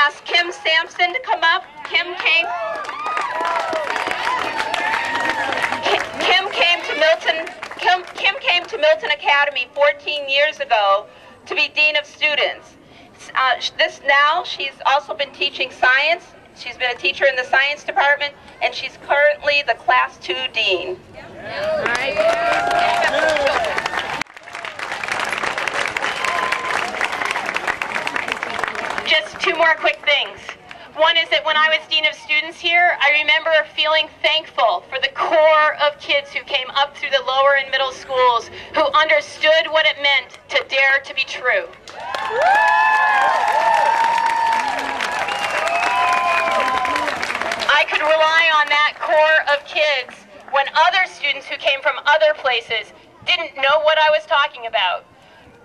ask Kim Sampson to come up. Kim came to Milton Academy 14 years ago to be Dean of Students. She's also been teaching science. She's been a teacher in the science department, and she's currently the Class 2 Dean. Just two more quick things. One is that when I was Dean of Students here, I remember feeling thankful for the core of kids who came up through the lower and middle schools who understood what it meant to dare to be true. I could rely on that core of kids when other students who came from other places didn't know what I was talking about,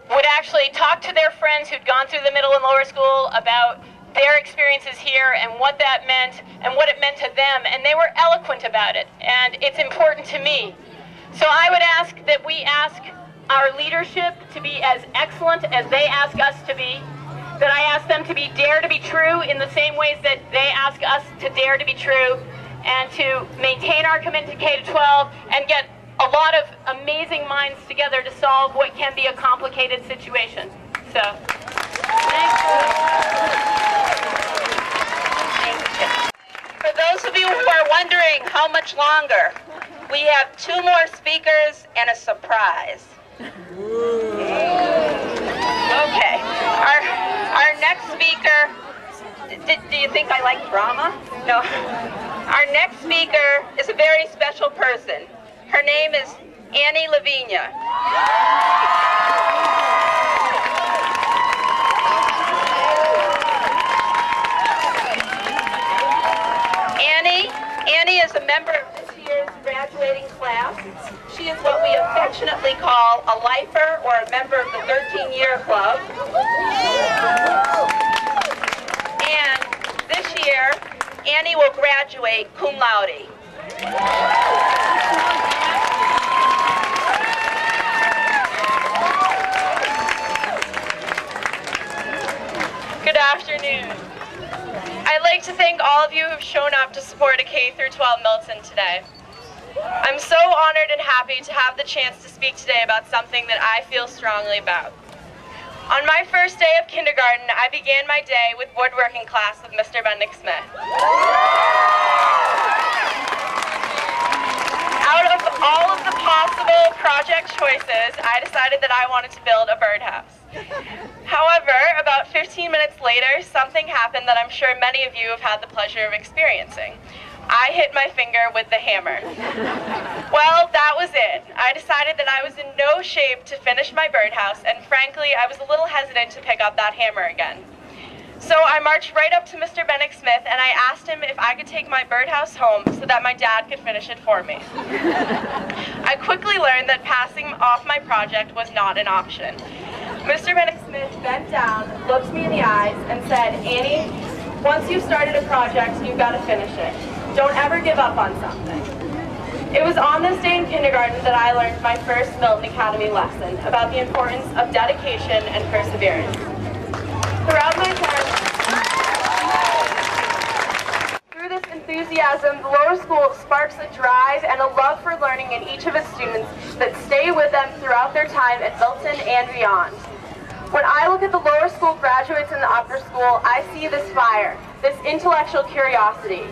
would actually talk to their friends who'd gone through the middle and lower school about their experiences here and what that meant and what it meant to them, and they were eloquent about it, and it's important to me. So I would ask that we ask our leadership to be as excellent as they ask us to be, that I ask them to dare to be true in the same ways that they ask us to dare to be true, and to maintain our commitment to K-12 and get a lot of amazing minds together to solve what can be a complicated situation. So, thank you. For those of you who are wondering how much longer, we have two more speakers and a surprise. Okay, our next speaker, do you think I like drama? No. Our next speaker is a very special person. Her name is Annie Lavinia. Annie is a member of this year's graduating class. She is what we affectionately call a lifer or a member of the 13-year club. And this year, Annie will graduate cum laude. Good afternoon. I'd like to thank all of you who've shown up to support a K-12 Milton today. I'm so honored and happy to have the chance to speak today about something that I feel strongly about. On my first day of kindergarten, I began my day with woodworking class with Mr. Bendick-Smith. Out of all of the possible project choices, I decided that I wanted to build a birdhouse. However, about 15 minutes later, something happened that I'm sure many of you have had the pleasure of experiencing. I hit my finger with the hammer. Well, that was it. I decided that I was in no shape to finish my birdhouse, and frankly, I was a little hesitant to pick up that hammer again. So I marched right up to Mr. Bendick-Smith and I asked him if I could take my birdhouse home so that my dad could finish it for me. I quickly learned that passing off my project was not an option. Mr. Bendick-Smith bent down, looked me in the eyes, and said, "Annie, once you've started a project, you've got to finish it. Don't ever give up on something." It was on this day in kindergarten that I learned my first Milton Academy lesson about the importance of dedication and perseverance. Throughout my time, through this enthusiasm, the lower school sparks a drive and a love for learning in each of its students that stay with them throughout their time at Milton and beyond. When I look at the lower school graduates in the upper school, I see this fire, this intellectual curiosity.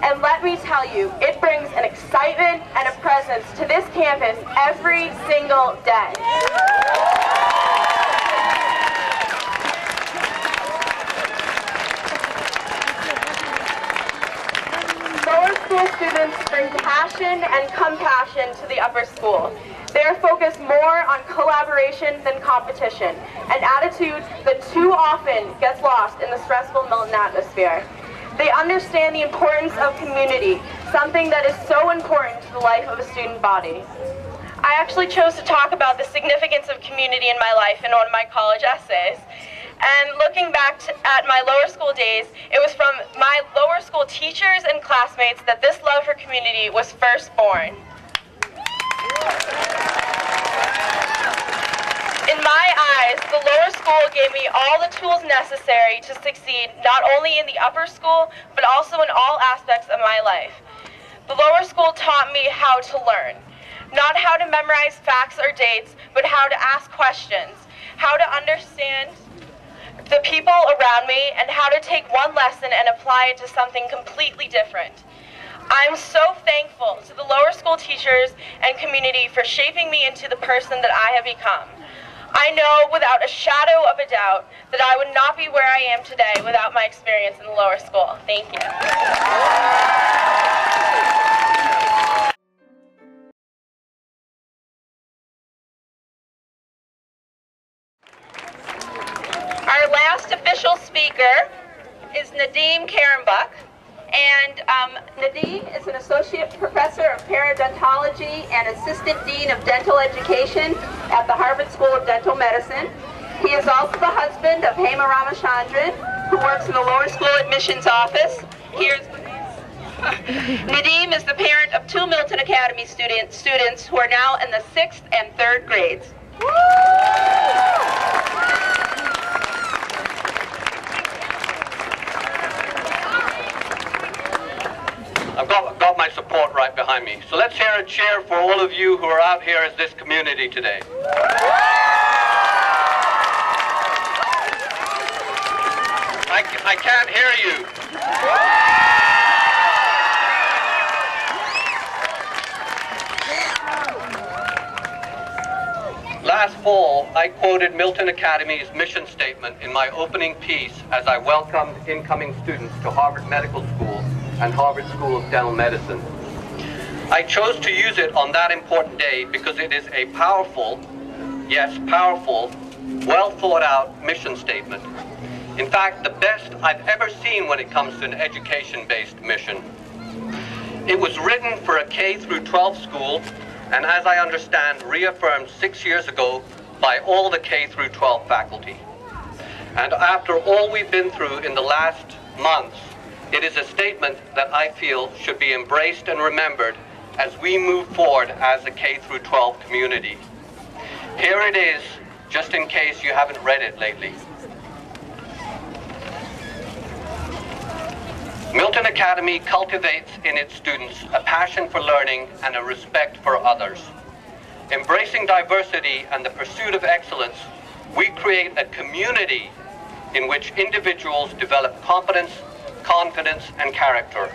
And let me tell you, it brings an excitement and a presence to this campus every single day. Lower school students bring passion and compassion to the upper school. They are focused more on collaboration than competition, an attitude that too often gets lost in the stressful Milton atmosphere. They understand the importance of community, something that is so important to the life of a student body. I actually chose to talk about the significance of community in my life in one of my college essays. And looking back at my lower school days, it was from my lower school teachers and classmates that this love for community was first born. In my summarize, the lower school gave me all the tools necessary to succeed not only in the upper school, but also in all aspects of my life. The lower school taught me how to learn. Not how to memorize facts or dates, but how to ask questions, how to understand the people around me, and how to take one lesson and apply it to something completely different. I'm so thankful to the lower school teachers and community for shaping me into the person that I have become. I know without a shadow of a doubt that I would not be where I am today without my experience in the lower school. Thank you. Our last official speaker is Nadim Karenbuck. And Nadim is an associate professor of periodontology and assistant dean of dental education at the Harvard School of Dental Medicine. He is also the husband of Hema Ramachandran, who works in the lower school admissions office. Nadim is the parent of 2 Milton Academy students who are now in the 6th and 3rd grades. I've got my support right behind me. So let's hear a cheer for all of you who are out here as this community today. I can't hear you. Last fall, I quoted Milton Academy's mission statement in my opening piece as I welcomed incoming students to Harvard Medical School and Harvard School of Dental Medicine. I chose to use it on that important day because it is a powerful, yes, powerful, well thought out mission statement. In fact, the best I've ever seen when it comes to an education-based mission. It was written for a K-12 school, and as I understand, reaffirmed 6 years ago by all the K-12 faculty. And after all we've been through in the last months, it is a statement that I feel should be embraced and remembered as we move forward as a K-12 community. Here it is, just in case you haven't read it lately. Milton Academy cultivates in its students a passion for learning and a respect for others. Embracing diversity and the pursuit of excellence, we create a community in which individuals develop competence, confidence, and character.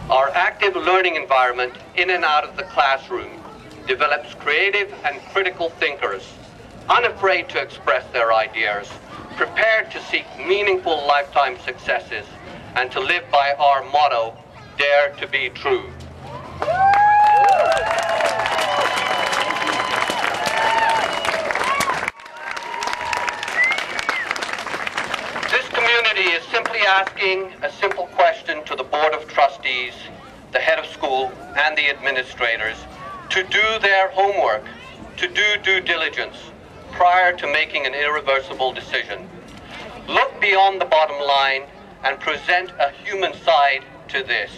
Our active learning environment in and out of the classroom develops creative and critical thinkers, unafraid to express their ideas, prepared to seek meaningful lifetime successes, and to live by our motto, dare to be true. This community is simply asking a simple question to the Board of Trustees, the head of school, and the administrators to do their homework, to do due diligence prior to making an irreversible decision. Look beyond the bottom line and present a human side to this,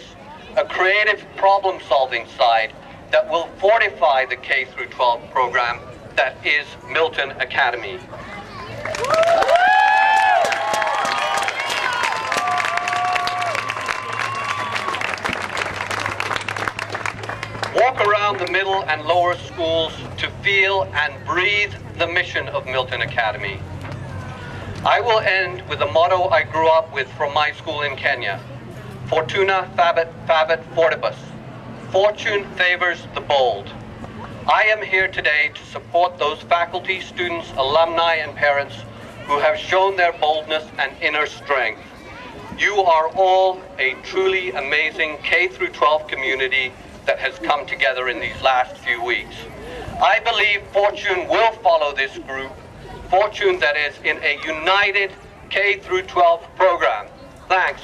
a creative problem-solving side that will fortify the K-12 program that is Milton Academy. Walk around the middle and lower schools to feel and breathe the mission of Milton Academy. I will end with a motto I grew up with from my school in Kenya. Fortuna favet fortibus. Fortune favors the bold. I am here today to support those faculty, students, alumni, and parents who have shown their boldness and inner strength. You are all a truly amazing K-12 community that has come together in these last few weeks. I believe fortune will follow this group, fortune that is in a united K-12 program. Thanks.